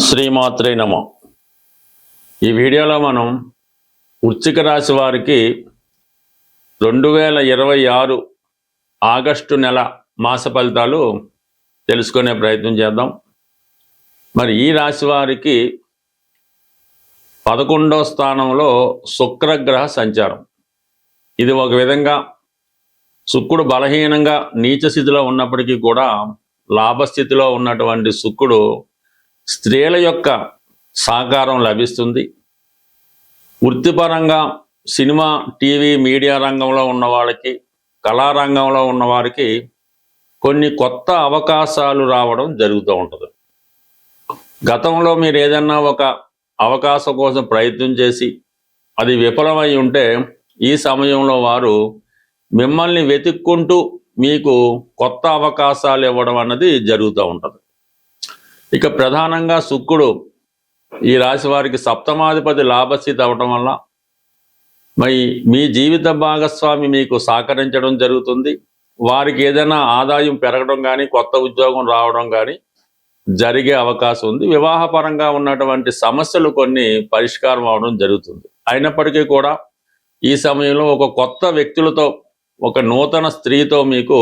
శ్రీమాత్రే నమః. ఈ వీడియోలో మనం వృశ్చిక రాశి వారికి 2026 ఆగస్టు నెల మాస ఫలితాలు తెలుసుకునే ప్రయత్నం చేద్దాం. మరి ఈ రాశి వారికి 11వ స్థానంలో శుక్రగ్రహ సంచారం. ఇది ఒక విధంగా శుక్రుడు బలహీనంగా నీచ స్థితిలో ఉన్నప్పటికీ కూడా లాభస్థితిలో ఉన్నటువంటి శుక్రుడు స్త్రీల యొక్క సహకారం లభిస్తుంది. వృత్తిపరంగా సినిమా, టీవీ, మీడియా రంగంలో ఉన్న వాళ్ళకి, కళారంగంలో ఉన్న వారికి కొన్ని కొత్త అవకాశాలు రావడం జరుగుతూ ఉంటుంది. గతంలో మీరు ఏదన్నా ఒక అవకాశం కోసం ప్రయత్నం చేసి అది విఫలమై ఉంటే ఈ సమయంలో వారు మిమ్మల్ని వెతుక్కుంటూ మీకు కొత్త అవకాశాలు ఇవ్వడం అన్నది జరుగుతూ ఉంటుంది. ఇక ప్రధానంగా శుక్రుడు ఈ రాశి వారికి సప్తమాధిపతి లాభస్థితి అవడం వల్ల మరి మీ జీవిత భాగస్వామి మీకు సహకరించడం జరుగుతుంది. వారికి ఏదైనా ఆదాయం పెరగడం కానీ, కొత్త ఉద్యోగం రావడం కానీ జరిగే అవకాశం ఉంది. వివాహపరంగా ఉన్నటువంటి సమస్యలు కొన్ని పరిష్కారం అవడం జరుగుతుంది. అయినప్పటికీ కూడా ఈ సమయంలో ఒక కొత్త వ్యక్తులతో, ఒక నూతన స్త్రీతో మీకు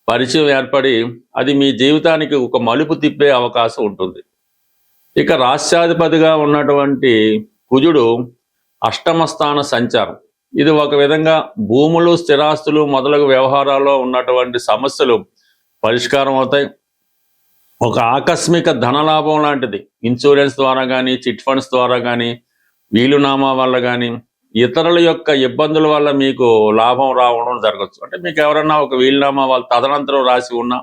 పరిచయం ఏర్పడి అది మీ జీవితానికి ఒక మలుపు తిప్పే అవకాశం ఉంటుంది. ఇక రాష్ట్రాధిపతిగా ఉన్నటువంటి కుజుడు అష్టమ స్థాన సంచారం. ఇది ఒక విధంగా భూములు, స్థిరాస్తులు మొదలగు వ్యవహారాల్లో ఉన్నటువంటి సమస్యలు పరిష్కారం అవుతాయి. ఒక ఆకస్మిక ధనలాభం లాంటిది ఇన్సూరెన్స్ ద్వారా కానీ, చిట్ ఫండ్స్ ద్వారా కానీ, వీలునామా వల్ల కానీ, ఇతరుల యొక్క ఇబ్బందుల వల్ల మీకు లాభం రావడం జరగచ్చు. అంటే మీకు ఎవరన్నా ఒక వీలునామా వాళ్ళు తదనంతరం రాసి ఉన్నా,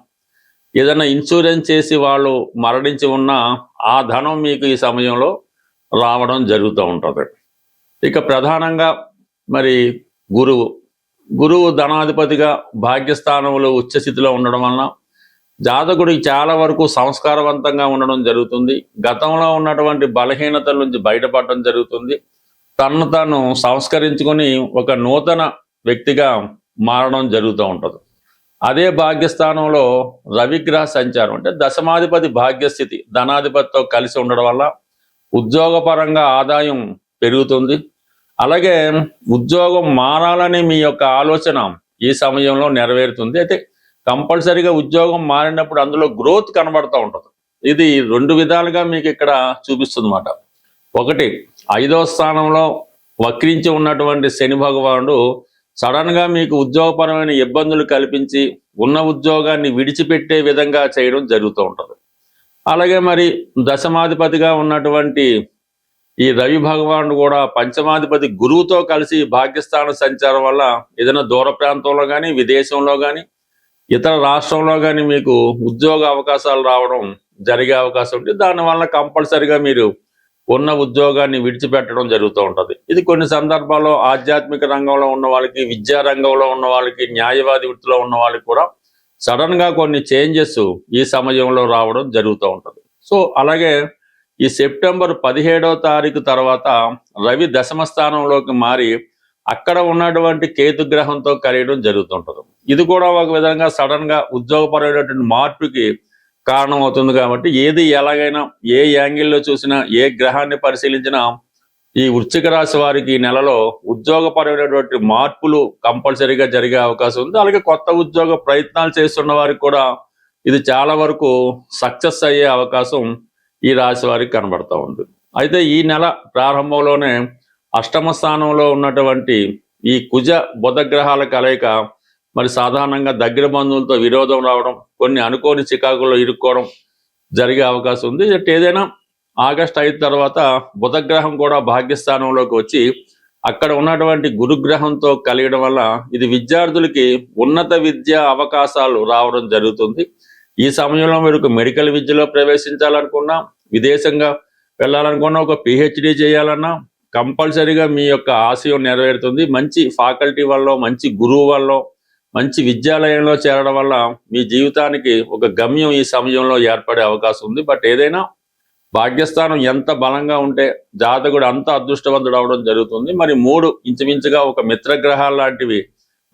ఏదైనా ఇన్సూరెన్స్ చేసి వాళ్ళు మరణించి ఉన్నా ఆ ధనం మీకు ఈ సమయంలో రావడం జరుగుతూ ఉంటుంది. ఇక ప్రధానంగా మరి గురువు ధనాధిపతిగా భాగ్యస్థానంలో ఉచ్చస్థితిలో ఉండడం వలన జాతకుడికి చాలా వరకు సంస్కారవంతంగా ఉండడం జరుగుతుంది. గతంలో ఉన్నటువంటి బలహీనతల నుంచి బయటపడడం జరుగుతుంది. తను తాను సంస్కరించుకొని ఒక నూతన వ్యక్తిగా మారడం జరుగుతూ ఉంటుంది. అదే భాగ్యస్థానంలో రవిగ్రహ సంచారం, అంటే దశమాధిపతి భాగ్యస్థితి ధనాధిపతితో కలిసి ఉండడం వల్ల ఉద్యోగపరంగా ఆదాయం పెరుగుతుంది. అలాగే ఉద్యోగం మారాలని మీ యొక్క ఆలోచన ఈ సమయంలో నెరవేరుతుంది. అయితే కంపల్సరీగా ఉద్యోగం మారినప్పుడు అందులో గ్రోత్ కనబడుతూ ఉంటుంది. ఇది రెండు విధాలుగా మీకు ఇక్కడ చూపిస్తుంది అన్నమాట. ఒకటి, 5వ స్థానంలో వక్రించి ఉన్నటువంటి శని భగవానుడు సడన్గా మీకు ఉద్యోగపరమైన ఇబ్బందులు కల్పించి ఉన్న ఉద్యోగాన్ని విడిచిపెట్టే విధంగా చేయడం జరుగుతూ ఉంటుంది. అలాగే మరి దశమాధిపతిగా ఉన్నటువంటి ఈ రవి భగవానుడు కూడా పంచమాధిపతి గురువుతో కలిసి భాగ్యస్థాన సంచారం వల్ల ఏదైనా దూర ప్రాంతంలో కానీ, విదేశంలో కానీ, ఇతర రాష్ట్రంలో కానీ మీకు ఉద్యోగ అవకాశాలు రావడం జరిగే అవకాశం ఉంటుంది. దానివల్ల కంపల్సరిగా మీరు ఉన్న ఉద్యోగాన్ని విడిచిపెట్టడం జరుగుతూ ఉంటుంది. ఇది కొన్ని సందర్భాల్లో ఆధ్యాత్మిక రంగంలో ఉన్న వాళ్ళకి, విద్యా రంగంలో ఉన్న వాళ్ళకి, న్యాయవాది వృత్తిలో ఉన్న వాళ్ళకి కూడా సడన్ గా కొన్ని చేంజెస్ ఈ సమయంలో రావడం జరుగుతూ ఉంటుంది. సో అలాగే ఈ సెప్టెంబర్ 17వ తారీఖు తర్వాత రవి దశమ స్థానంలోకి మారి అక్కడ ఉన్నటువంటి కేతు గ్రహంతో కలియడం జరుగుతుంటుంది. ఇది కూడా ఒక విధంగా సడన్ గా ఉద్యోగపరమైనటువంటి మార్పుకి కారణం అవుతుంది. కాబట్టి ఏది ఎలాగైనా, ఏ యాంగిల్లో చూసినా, ఏ గ్రహాన్ని పరిశీలించినా ఈ వృశ్చిక రాశి వారికి ఈ నెలలో ఉద్యోగపరమైనటువంటి మార్పులు కంపల్సరీగా జరిగే అవకాశం ఉంది. అలాగే కొత్త ఉద్యోగ ప్రయత్నాలు చేస్తున్న వారికి కూడా ఇది చాలా వరకు సక్సెస్ అయ్యే అవకాశం ఈ రాశి వారికి కనబడతా ఉంది. అయితే ఈ నెల ప్రారంభంలోనే అష్టమ స్థానంలో ఉన్నటువంటి ఈ కుజ బుధ గ్రహాల కలయిక మరి సాధారణంగా దగ్గర బంధువులతో విరోధం రావడం, కొన్ని అనుకోని చికాకుల్లో ఇరుక్కోవడం జరిగే అవకాశం ఉంది. ఏదైనా ఆగస్టు 5 తర్వాత బుధగ్రహం కూడా భాగ్యస్థానంలోకి వచ్చి అక్కడ ఉన్నటువంటి గురుగ్రహంతో కలియడం వల్ల ఇది విద్యార్థులకి ఉన్నత విద్యా అవకాశాలు రావడం జరుగుతుంది. ఈ సమయంలో మీరు మెడికల్ విద్యలో ప్రవేశించాలనుకున్నా, విదేశంగా వెళ్ళాలనుకున్నా, ఒక PhD చేయాలన్నా కంపల్సరీగా మీ యొక్క ఆశయం నెరవేరుతుంది. మంచి ఫ్యాకల్టీ వల్ల, మంచి గురువు వల్ల, మంచి విద్యాలయంలో చేరడం వల్ల మీ జీవితానికి ఒక గమ్యం ఈ సమయంలో ఏర్పడే అవకాశం ఉంది. బట్ ఏదైనా భాగ్యస్థానం ఎంత బలంగా ఉంటే జాతకుడు అంత అదృష్టవంతుడు అవడం జరుగుతుంది. మరి 3 ఇంచుమించుగా ఒక మిత్రగ్రహాలు లాంటివి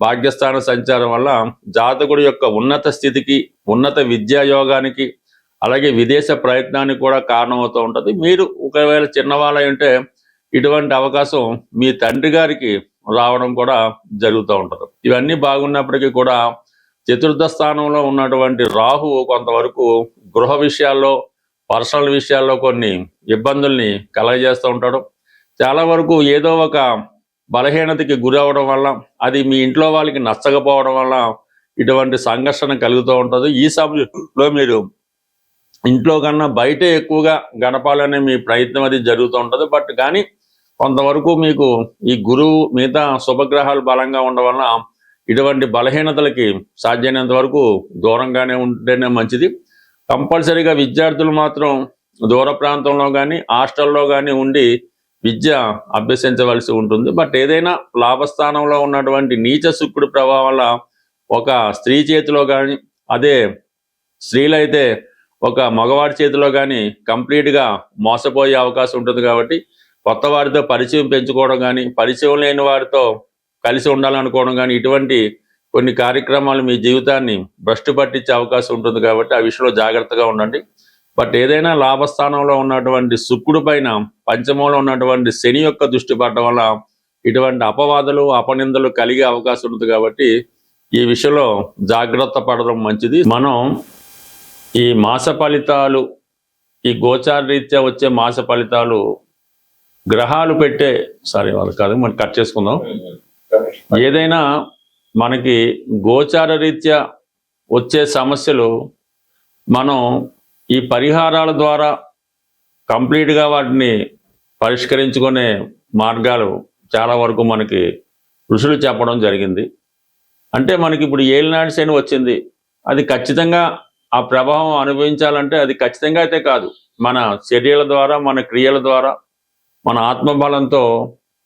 భాగ్యస్థాన సంచారం వల్ల జాతకుడి యొక్క ఉన్నత స్థితికి, ఉన్నత విద్యాయోగానికి, అలాగే విదేశ ప్రయత్నానికి కూడా కారణమవుతూ ఉంటుంది. మీరు ఒకవేళ చిన్నవాళ్ళై ఉంటే ఇటువంటి అవకాశం మీ తండ్రి గారికి రావడం కూడా జరుగుతూ ఉంటుంది. ఇవన్నీ బాగున్నప్పటికీ కూడా చతుర్థ స్థానంలో ఉన్నటువంటి రాహువు కొంతవరకు గృహ విషయాల్లో, పర్సనల్ విషయాల్లో కొన్ని ఇబ్బందుల్ని కలగజేస్తూ ఉంటాడు. చాలా వరకు ఏదో ఒక బలహీనతకి గురి అవ్వడం వల్ల, అది మీ ఇంట్లో వాళ్ళకి నచ్చకపోవడం వల్ల ఇటువంటి సంఘర్షణ కలుగుతూ ఉంటుంది. ఈ సమయంలో మీరు ఇంట్లో కన్నా బయటే ఎక్కువగా గడపాలనే మీ ప్రయత్నం అది జరుగుతూ ఉంటుంది. బట్ కానీ కొంతవరకు మీకు ఈ గురువు మిగతా శుభగ్రహాలు బలంగా ఉండడం వలన ఇటువంటి బలహీనతలకి సాధ్యమైనంత వరకు దూరంగానే ఉంటేనే మంచిది. కంపల్సరీగా విద్యార్థులు మాత్రం దూర ప్రాంతంలో కానీ హాస్టల్లో కానీ ఉండి విద్య అభ్యసించవలసి ఉంటుంది. బట్ ఏదైనా లాభస్థానంలో ఉన్నటువంటి నీచ శుక్రుడి ప్రభావం వల్ల ఒక స్త్రీ చేతిలో కానీ, అదే స్త్రీలైతే ఒక మగవాడి చేతిలో కానీ కంప్లీట్గా మోసపోయే అవకాశం ఉంటుంది. కాబట్టి కొత్త వారితో పరిచయం పెంచుకోవడం కానీ, పరిచయం లేని వారితో కలిసి ఉండాలనుకోవడం కానీ, ఇటువంటి కొన్ని కార్యక్రమాలు మీ జీవితాన్ని భ్రష్టు పట్టించే అవకాశం ఉంటుంది. కాబట్టి ఆ విషయంలో జాగ్రత్తగా ఉండండి. బట్ ఏదైనా లాభస్థానంలో ఉన్నటువంటి శుక్రుడి పైన పంచమంలో ఉన్నటువంటి శని యొక్క దృష్టి పడడం వల్ల ఇటువంటి అపవాదులు, అపనిందలు కలిగే అవకాశం ఉంటుంది. కాబట్టి ఈ విషయంలో జాగ్రత్త పడడం మంచిది. మనం ఈ మాస ఫలితాలు, ఈ గోచార రీత్యా వచ్చే మాస ఫలితాలు గ్రహాలు పెట్టే వాళ్ళు కాదు, మనం కట్ చేసుకుందాం. ఏదైనా మనకి గోచార రీత్యా వచ్చే సమస్యలు మనం ఈ పరిహారాల ద్వారా కంప్లీట్గా వాటిని పరిష్కరించుకునే మార్గాలు చాలా వరకు మనకి ఋషులు చెప్పడం జరిగింది. అంటే మనకి ఇప్పుడు ఏలినాటి శని వచ్చింది, అది ఖచ్చితంగా ఆ ప్రభావం అనుభవించాలంటే అది ఖచ్చితంగా అయితే కాదు. మన చర్యల ద్వారా, మన క్రియల ద్వారా, మన ఆత్మబలంతో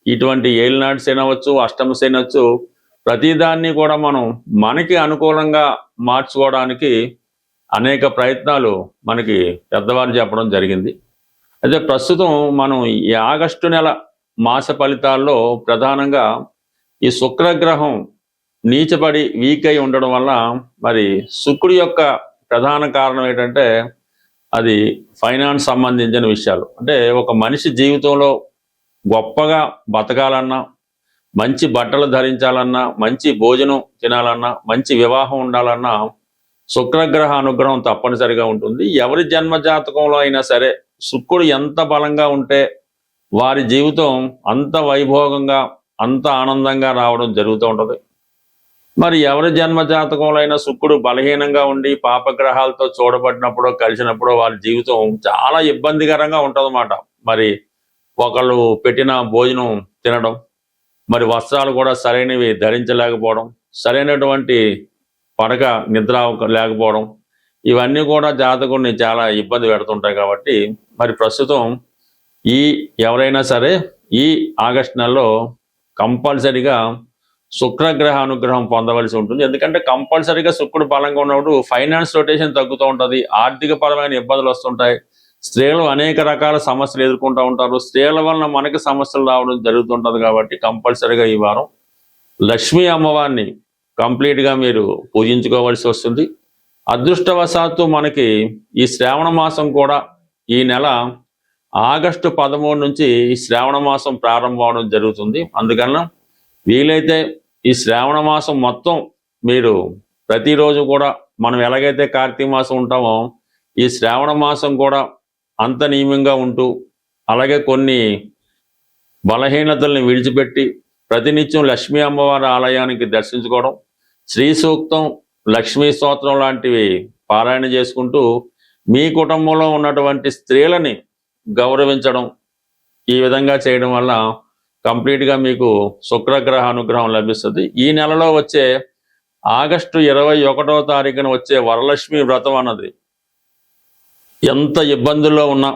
ఇటువంటి ఏలినాటి శని అవ్వచ్చు, అష్టమ శని అవ్వచ్చు, ప్రతిదాన్ని కూడా మనం మనకి అనుకూలంగా మార్చుకోవడానికి అనేక ప్రయత్నాలు మనకి పెద్దవారు చెప్పడం జరిగింది. అయితే ప్రస్తుతం మనం ఈ ఆగస్టు నెల మాస ఫలితాల్లో ప్రధానంగా ఈ శుక్రగ్రహం నీచపడి వీక్ అయి ఉండడం వల్ల మరి శుక్రుడి యొక్క ప్రధాన కారణం ఏంటంటే అది ఫైనాన్స్ సంబంధించిన విషయాలు. అంటే ఒక మనిషి జీవితంలో గొప్పగా బతకాలన్నా, మంచి బట్టలు ధరించాలన్నా, మంచి భోజనం తినాలన్నా, మంచి వివాహం ఉండాలన్నా శుక్రగ్రహ అనుగ్రహం తప్పనిసరిగా ఉంటుంది. ఎవరి జన్మ జాతకంలో అయినా సరే శుక్రుడు ఎంత బలంగా ఉంటే వారి జీవితం అంత వైభోగంగా, అంత ఆనందంగా రావడం జరుగుతూ ఉంటుంది. మరి ఎవరి జన్మ జాతకంలో అయినా శుక్రుడు బలహీనంగా ఉండి పాపగ్రహాలతో చూడబడినప్పుడు, కలిసినప్పుడు వారి జీవితం చాలా ఇబ్బందికరంగా ఉంటుందన్నమాట. మరి ఒకళ్ళు పెట్టిన భోజనం తినడం, మరి వస్త్రాలు కూడా సరైనవి ధరించలేకపోవడం, సరైనటువంటి పడక నిద్ర లేకపోవడం, ఇవన్నీ కూడా జాతకుడిని చాలా ఇబ్బంది పెడుతుంటాయి. కాబట్టి మరి ప్రస్తుతం ఎవరైనా సరే ఈ ఆగస్టు నెలలో కంపల్సరిగా శుక్రగ్రహ అనుగ్రహం పొందవలసి ఉంటుంది. ఎందుకంటే కంపల్సరీగా శుక్రుడు బలంగా ఉన్నప్పుడు ఫైనాన్స్ రొటేషన్ తగ్గుతూ ఉంటుంది, ఆర్థిక పరమైన ఇబ్బందులు వస్తుంటాయి, స్త్రీలు అనేక రకాల సమస్యలు ఎదుర్కొంటూ ఉంటారు, స్త్రీల వలన మనకి సమస్యలు రావడం జరుగుతుంటుంది. కాబట్టి కంపల్సరీగా ఈ వారం లక్ష్మీ అమ్మవారిని కంప్లీట్గా మీరు పూజించుకోవాల్సి వస్తుంది. అదృష్టవశాత్తు మనకి ఈ శ్రావణ మాసం కూడా ఈ నెల ఆగస్టు 13 నుంచి ఈ శ్రావణ మాసం ప్రారంభం అవడం జరుగుతుంది. అందుకన్నా వీలైతే ఈ శ్రావణ మాసం మొత్తం మీరు ప్రతిరోజు కూడా, మనం ఎలాగైతే కార్తీక మాసం ఉంటామో ఈ శ్రావణ మాసం కూడా అంత నియమంగా ఉంటూ, అలాగే కొన్ని బలహీనతల్ని విడిచిపెట్టి ప్రతినిత్యం లక్ష్మీ అమ్మవారి ఆలయానికి దర్శించుకోవడం, శ్రీ సూక్తం, లక్ష్మీ స్తోత్రం లాంటివి పారాయణ చేసుకుంటూ మీ కుటుంబంలో ఉన్నటువంటి స్త్రీలని గౌరవించడం, ఈ విధంగా చేయడం వల్ల కంప్లీట్గా మీకు శుక్రగ్రహ అనుగ్రహం లభిస్తుంది. ఈ నెలలో వచ్చే ఆగస్టు 21వ తారీఖున వచ్చే వరలక్ష్మి వ్రతం అన్నది ఎంత ఇబ్బందుల్లో ఉన్నా,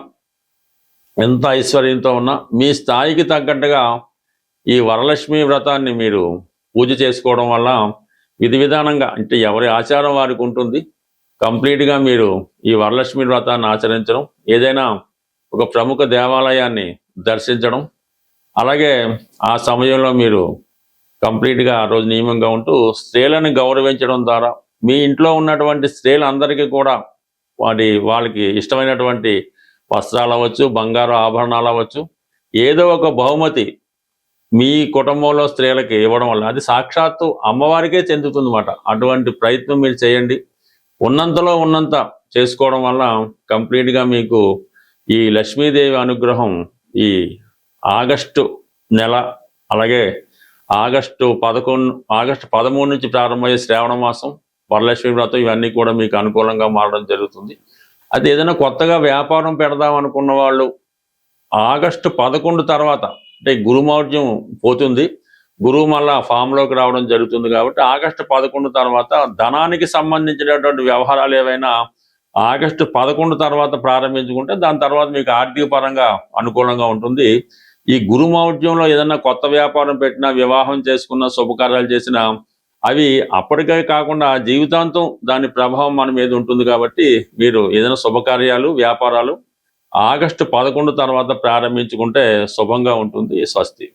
ఎంత ఐశ్వర్యంతో ఉన్నా మీ స్థాయికి తగ్గట్టుగా ఈ వరలక్ష్మి వ్రతాన్ని మీరు పూజ చేసుకోవడం వల్ల విధి విధానంగా, అంటే ఎవరి ఆచారం వారికి ఉంటుంది, కంప్లీట్గా మీరు ఈ వరలక్ష్మి వ్రతాన్ని ఆచరించడం, ఏదైనా ఒక ప్రముఖ దేవాలయాన్ని దర్శించడం, అలాగే ఆ సమయంలో మీరు కంప్లీట్గా ఆ రోజు నియమంగా ఉంటూ స్త్రీలను గౌరవించడం ద్వారా మీ ఇంట్లో ఉన్నటువంటి స్త్రీలందరికీ కూడా వాళ్ళకి ఇష్టమైనటువంటి వస్త్రాలు అవ్వచ్చు, బంగారు ఆభరణాలు అవ్వచ్చు, ఏదో ఒక బహుమతి మీ కుటుంబంలో స్త్రీలకి ఇవ్వడం వల్ల అది సాక్షాత్తు అమ్మవారికే చెందుతుందన్నమాట. అటువంటి ప్రయత్నం మీరు చేయండి. ఉన్నంతలో ఉన్నంత చేసుకోవడం వల్ల కంప్లీట్గా మీకు ఈ లక్ష్మీదేవి అనుగ్రహం ఈ ఆగస్టు నెల, అలాగే ఆగస్టు 13 నుంచి ప్రారంభమయ్యే శ్రావణ మాసం, వరలక్ష్మి వ్రతం ఇవన్నీ కూడా మీకు అనుకూలంగా మారడం జరుగుతుంది. అది ఏదైనా కొత్తగా వ్యాపారం పెడదాం అనుకున్న వాళ్ళు ఆగస్టు 11 తర్వాత, అంటే గురుమౌఢ్యం పోతుంది, గురువు మళ్ళా ఫామ్లోకి రావడం జరుగుతుంది కాబట్టి ఆగస్టు 11 తర్వాత ధనానికి సంబంధించినటువంటి వ్యవహారాలు ఏవైనా ఆగస్టు 11 తర్వాత ప్రారంభించుకుంటే దాని తర్వాత మీకు ఆర్థిక పరంగా అనుకూలంగా ఉంటుంది. ఈ గురుమౌఢ్యంలో ఏదైనా కొత్త వ్యాపారం పెట్టినా, వివాహం చేసుకున్న, శుభకార్యాలు చేసినా అవి అప్పటికే కాకుండా జీవితాంతం దాని ప్రభావం మన మీద ఉంటుంది. కాబట్టి మీరు ఏదైనా శుభకార్యాలు, వ్యాపారాలు ఆగస్టు 11 తర్వాత ప్రారంభించుకుంటే శుభంగా ఉంటుంది. స్వస్తి.